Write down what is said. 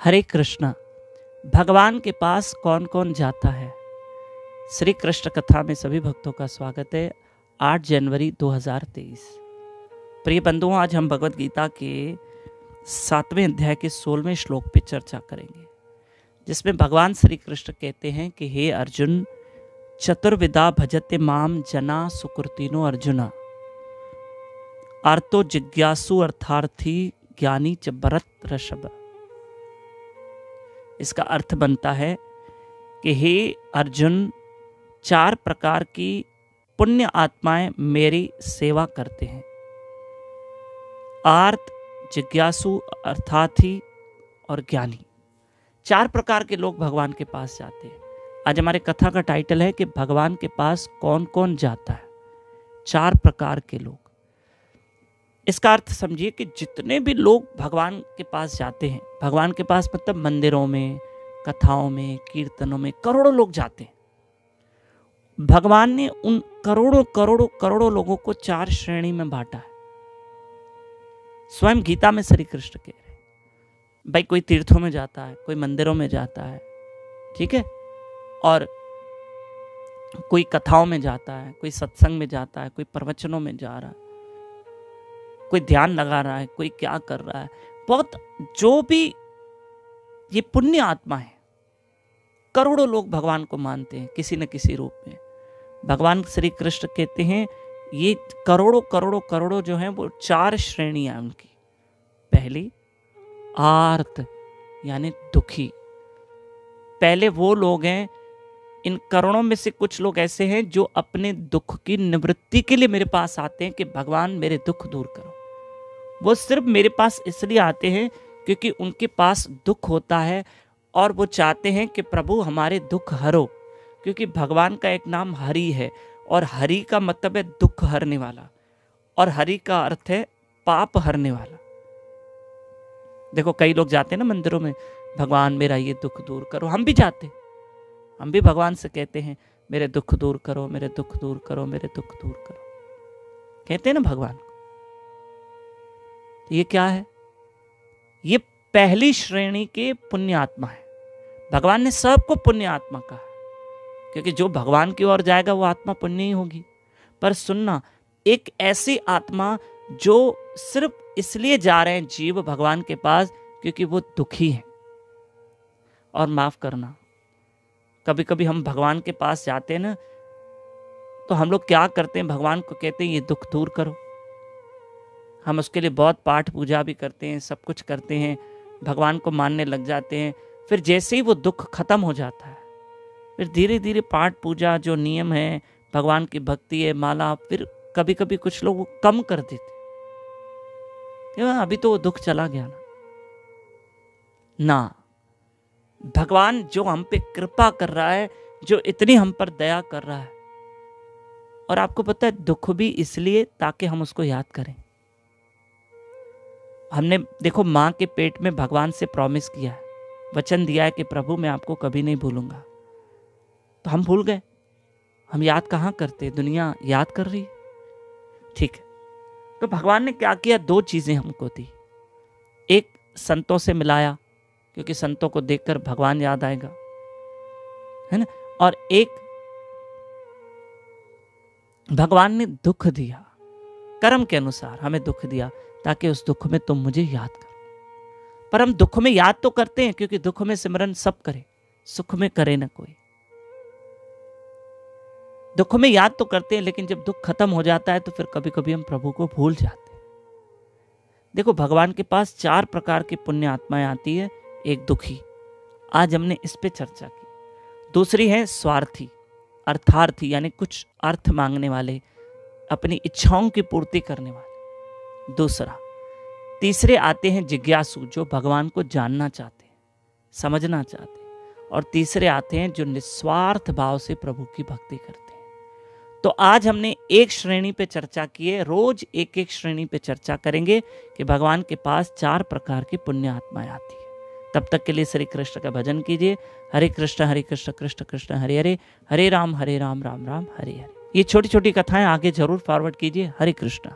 हरे कृष्णा। भगवान के पास कौन कौन जाता है? श्री कृष्ण कथा में सभी भक्तों का स्वागत है। 8 जनवरी 2023। प्रिय बंधुओं, आज हम भगवत गीता के 7वें अध्याय के 16वें श्लोक पे चर्चा करेंगे, जिसमें भगवान श्री कृष्ण कहते हैं कि हे अर्जुन, चतुर्विधा भजते माम जना सुकृतिनो अर्जुना, आर्तो जिज्ञासु अर्थार्थी ज्ञानी च भरत ऋषभ। इसका अर्थ बनता है कि हे अर्जुन, 4 प्रकार की पुण्य आत्माएं मेरी सेवा करते हैं। आर्त, जिज्ञासु, अर्थार्थी और ज्ञानी। 4 प्रकार के लोग भगवान के पास जाते हैं। आज हमारे कथा का टाइटल है कि भगवान के पास कौन कौन जाता है। 4 प्रकार के लोग। इसका अर्थ समझिए कि जितने भी लोग भगवान के पास जाते हैं, भगवान के पास मतलब मंदिरों में, कथाओं में, कीर्तनों में करोड़ों लोग जाते हैं। भगवान ने उन करोड़ों करोड़ों करोड़ों लोगों को 4 श्रेणी में बांटा है। स्वयं गीता में श्री कृष्ण कह रहे हैं, भाई कोई तीर्थों में जाता है, कोई मंदिरों में जाता है, ठीक है, और कोई कथाओं में जाता है, कोई सत्संग में जाता है, कोई प्रवचनों में जा रहा है, कोई ध्यान लगा रहा है, कोई क्या कर रहा है। बहुत जो भी ये पुण्य आत्मा है, करोड़ों लोग भगवान को मानते हैं किसी न किसी रूप में। भगवान श्री कृष्ण कहते हैं ये करोड़ों करोड़ों करोड़ों जो हैं वो 4 श्रेणियां हैं उनकी। पहली आर्त यानी दुखी। पहले वो लोग हैं, इन करोड़ों में से कुछ लोग ऐसे हैं जो अपने दुख की निवृत्ति के लिए मेरे पास आते हैं कि भगवान मेरे दुख दूर करो। वो सिर्फ मेरे पास इसलिए आते हैं क्योंकि उनके पास दुख होता है और वो चाहते हैं कि प्रभु हमारे दुख हरो, क्योंकि भगवान का एक नाम हरि है और हरि का मतलब है दुख हरने वाला, और हरि का अर्थ है पाप हरने वाला। देखो कई लोग जाते हैं ना मंदिरों में, भगवान मेरा ये दुख दूर करो। हम भी जाते हैं, हम भी भगवान से कहते हैं मेरे दुख दूर करो, मेरे दुख दूर करो, मेरे दुख दूर करो, कहते हैं ना भगवान को। ये क्या है? ये पहली श्रेणी के पुण्य आत्मा है। भगवान ने सबको पुण्य आत्मा कहा, क्योंकि जो भगवान की ओर जाएगा वो आत्मा पुण्य ही होगी। पर सुनना, एक ऐसी आत्मा जो सिर्फ इसलिए जा रहे हैं जीव भगवान के पास क्योंकि वो दुखी है। और माफ करना, कभी कभी हम भगवान के पास जाते हैं ना, तो हम लोग क्या करते हैं, भगवान को कहते हैं ये दुख दूर करो। हम उसके लिए बहुत पाठ पूजा भी करते हैं, सब कुछ करते हैं, भगवान को मानने लग जाते हैं। फिर जैसे ही वो दुख खत्म हो जाता है, फिर धीरे धीरे पाठ पूजा जो नियम है, भगवान की भक्ति है, माला, फिर कभी कभी कुछ लोग वो कम कर देते हैं। अभी तो वो दुख चला गया ना। भगवान जो हम पे कृपा कर रहा है, जो इतनी हम पर दया कर रहा है, और आपको पता है दुख भी इसलिए ताकि हम उसको याद करें। हमने देखो माँ के पेट में भगवान से प्रॉमिस किया है, वचन दिया है कि प्रभु मैं आपको कभी नहीं भूलूंगा, तो हम भूल गए। हम याद कहाँ करते, दुनिया याद कर रही है, ठीक है। तो भगवान ने क्या किया, 2 चीजें हमको दी। एक, संतों से मिलाया, क्योंकि संतों को देखकर भगवान याद आएगा, है ना। और एक, भगवान ने दुख दिया, कर्म के अनुसार हमें दुख दिया ताकि उस दुख में तुम मुझे याद करो। पर हम दुख में याद तो करते हैं, क्योंकि दुख में सिमरन सब करे, सुख में करे ना कोई। दुख में याद तो करते हैं, लेकिन जब दुख खत्म हो जाता है तो फिर कभी कभी हम प्रभु को भूल जाते हैं। देखो भगवान के पास 4 प्रकार की पुण्य आत्माएं आती है। एक दुखी, आज हमने इस पे चर्चा की। दूसरी है स्वार्थी, अर्थार्थी यानी कुछ अर्थ मांगने वाले, अपनी इच्छाओं की पूर्ति करने वाले। दूसरा, तीसरे आते हैं जिज्ञासु, जो भगवान को जानना चाहते हैं, समझना चाहते हैं। और तीसरे आते हैं जो निस्वार्थ भाव से प्रभु की भक्ति करते हैं। तो आज हमने एक श्रेणी पे चर्चा की है, रोज एक एक श्रेणी पे चर्चा करेंगे कि भगवान के पास 4 प्रकार की पुण्य आत्माएं आती है। तब तक के लिए श्री कृष्ण का भजन कीजिए। हरे कृष्ण कृष्ण कृष्ण हरे हरे, हरे राम राम राम हरे हरे। ये छोटी छोटी कथाएं आगे जरूर फॉरवर्ड कीजिए। हरे कृष्ण।